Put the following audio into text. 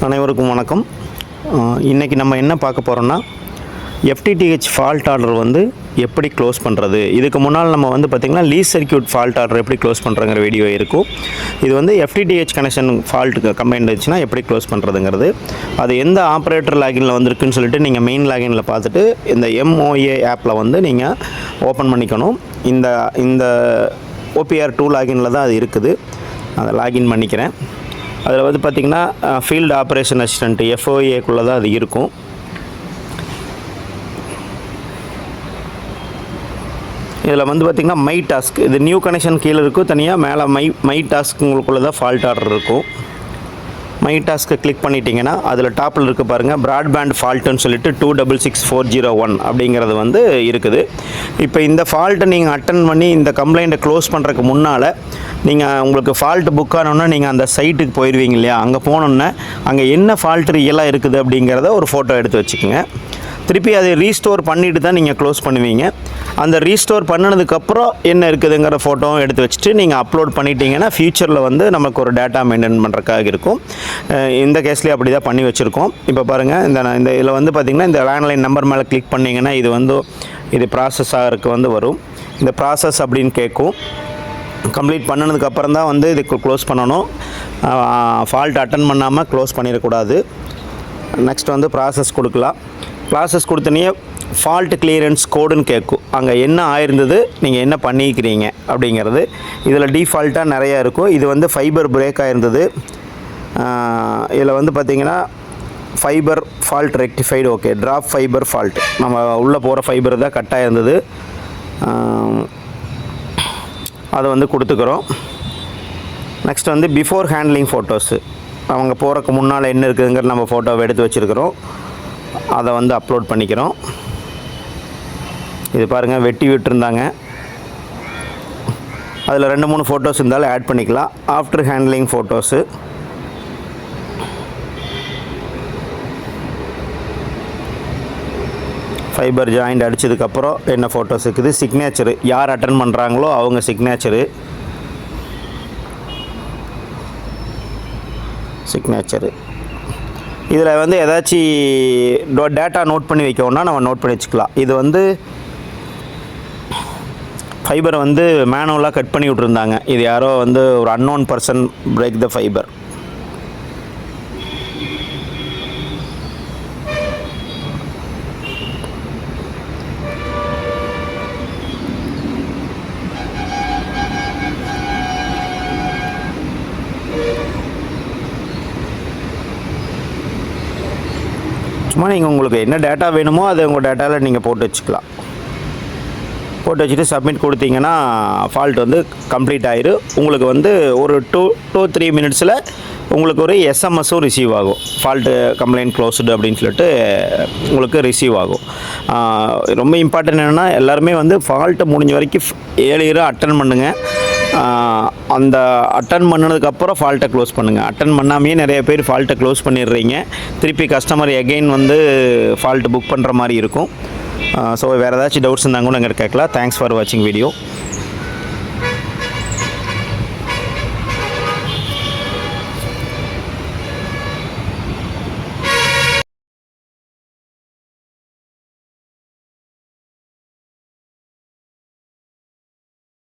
அனைவருக்கும் வணக்கம். இன்றைக்கி நம்ம என்ன பார்க்க போகிறோம்னா, FTTH ஃபால்ட் ஆர்டர் வந்து எப்படி க்ளோஸ் பண்ணுறது. இதுக்கு முன்னால் நம்ம வந்து பார்த்திங்கன்னா லீஸ் சர்க்யூட் ஃபால்ட் ஆர்டர் எப்படி க்ளோஸ் பண்ணுறங்கிற வீடியோ இருக்கும். இது வந்து FTTH கனெக்ஷன் ஃபால்ட்டுக்கு கம்பைண்ட் இருந்துச்சுன்னா எப்படி க்ளோஸ் பண்ணுறதுங்கிறது. அது எந்த ஆப்ரேட்டர் லாகினில் வந்திருக்குன்னு சொல்லிட்டு நீங்கள் மெயின் லாகினில் பார்த்துட்டு இந்த MOA ஆப்பில் வந்து நீங்கள் ஓப்பன் பண்ணிக்கணும். இந்த OPR2 லாகினில் தான் அது இருக்குது. அதை லாகின் பண்ணிக்கிறேன். அதில் வந்து பார்த்திங்கன்னா ஃபீல்டு ஆப்ரேஷன் அசிஸ்டண்ட் FOAக்குள்ளே தான் அது இருக்கும். இதில் வந்து பார்த்திங்கன்னா மை டாஸ்க், இது நியூ கனெக்ஷன் கீழே இருக்கும். தனியாக மேலே மை டாஸ்க் உங்களுக்குள்ளே தான் ஃபால்ட் ஆர்டர் இருக்கும். மை டாஸ்க்கை கிளிக் பண்ணிட்டீங்கன்னா அதில் டாப்பில் இருக்க பாருங்கள், ப்ராட்பேண்ட் ஃபால்ட்டுன்னு சொல்லிட்டு 266401 அப்படிங்கிறது வந்து இருக்குது. இப்போ இந்த ஃபால்ட்டை நீங்கள் அட்டன் பண்ணி இந்த கம்ப்ளைண்ட்டை க்ளோஸ் பண்ணுறதுக்கு முன்னால் நீங்கள் உங்களுக்கு ஃபால்ட்டு புக் ஆனோன்னா நீங்கள் அந்த சைட்டுக்கு போயிடுவீங்க இல்லையா, அங்கே போனோன்னே அங்கே என்ன ஃபால்ட் ரியலாக இருக்குது அப்படிங்கிறத ஒரு ஃபோட்டோ எடுத்து வச்சுக்கோங்க. திருப்பி அதை ரீஸ்டோர் பண்ணிவிட்டு தான் நீங்கள் க்ளோஸ் பண்ணுவீங்க. அந்த ரீஸ்டோர் பண்ணினதுக்கப்புறம் என்ன இருக்குதுங்கிற ஃபோட்டோவும் எடுத்து வச்சுட்டு நீங்கள் அப்லோட் பண்ணிட்டீங்கன்னா ஃப்யூச்சரில் வந்து நமக்கு ஒரு டேட்டா மெயின்டைன் பண்ணுறதுக்காக இருக்கும். இந்த கேஸ்லேயே அப்படி தான் பண்ணி வச்சுருக்கோம். இப்போ பாருங்கள், இந்த இதில் வந்து பார்த்திங்கன்னா இந்த லேண்ட்லைன் நம்பர் மேலே கிளிக் பண்ணிங்கன்னா இது ப்ராசஸ் ஆகிறதுக்கு வந்து வரும். இந்த ப்ராசஸ் அப்படின்னு கேட்கும். கம்ப்ளீட் பண்ணினதுக்கப்புறம் தான் வந்து இதுக்கு க்ளோஸ் பண்ணணும். ஃபால்ட் அட்டன் பண்ணாமல் க்ளோஸ் பண்ணிடக்கூடாது. நெக்ஸ்ட் வந்து ப்ராசஸ் கொடுக்கலாம். ப்ராசஸ் கொடுத்தனே ஃபால்ட் கிளியரன்ஸ் கோடுன்னு கேட்கும். அங்கே என்ன ஆயிருந்தது, நீங்கள் என்ன பண்ணிக்கிறீங்க அப்படிங்கிறது. இதில் டிஃபால்ட்டாக நிறையா இருக்கும். இது வந்து ஃபைபர் பிரேக் ஆகிருந்தது. இதில் வந்து பார்த்திங்கன்னா fibre fault rectified, okay. Drop fibre fault, நம்ம உள்ளே போகிற ஃபைபர் தான் கட்டாக இருந்தது. அதை வந்து கொடுத்துக்கிறோம். நெக்ஸ்ட் வந்து பிஃபோர் ஹேண்ட்லிங் ஃபோட்டோஸு, அவங்க போகிறக்கு முன்னால் என்ன இருக்குதுங்கிற நம்ம ஃபோட்டோவை எடுத்து வச்சுருக்கிறோம். அதை வந்து அப்லோட் பண்ணிக்கிறோம். இது பாருங்கள், வெட்டி விட்டுருந்தாங்க. அதில் 2-3 ஃபோட்டோஸ் இருந்தாலும் ஆட் பண்ணிக்கலாம். After handling photos, fibre joint அடித்ததுக்கப்புறம் என்ன ஃபோட்டோஸ் இருக்குது, சிக்னேச்சரு, யார் அட்டன் பண்ணுறாங்களோ அவங்க சிக்னேச்சரு. இதில் வந்து ஏதாச்சும் டேட்டா நோட் பண்ணி வைக்கணும்னா நம்ம நோட் பண்ணி வச்சுக்கலாம். இது வந்து ஃபைபரை வந்து மேனுவலாக கட் பண்ணி விட்ருந்தாங்க. இது யாரோ வந்து ஒரு unknown person break the fibre. சும்மா நீங்கள் உங்களுக்கு என்ன டேட்டா வேணுமோ அதை உங்கள் டேட்டாவில் நீங்கள் போட்டு வச்சுக்கலாம். போட்டு வச்சுட்டு சப்மிட் கொடுத்தீங்கன்னா ஃபால்ட் வந்து கம்ப்ளீட் ஆயிரும். உங்களுக்கு வந்து ஒரு 2-3 மினிட்ஸில் உங்களுக்கு ஒரு எஸ்எம்எஸும் ரிசீவ் ஆகும். ஃபால்ட்டு கம்ப்ளைண்ட் க்ளோஸ்டு அப்படின்னு சொல்லிட்டு உங்களுக்கு ரிசீவ் ஆகும். ரொம்ப இம்பார்ட்டன்ட் என்னென்னா, எல்லாருமே வந்து ஃபால்ட்டு முடிஞ்ச வரைக்கும் 7 இயராக அட்டன் பண்ணுங்கள். அந்த அட்டன் பண்ணதுக்கப்புறம் ஃபால்ட்டை க்ளோஸ் பண்ணுங்கள். அட்டன் பண்ணாமையே நிறைய பேர் ஃபால்ட்டை க்ளோஸ் பண்ணிடுறீங்க. திருப்பி கஸ்டமர் எகெயின் வந்து ஃபால்ட்டு புக் பண்ணுற மாதிரி இருக்கும். ஸோ வேறு ஏதாச்சும் டவுட்ஸ் இருந்தால் கூட எங்கிட்ட கேட்கலாம். தேங்க்ஸ் ஃபார் வாட்சிங் வீடியோ.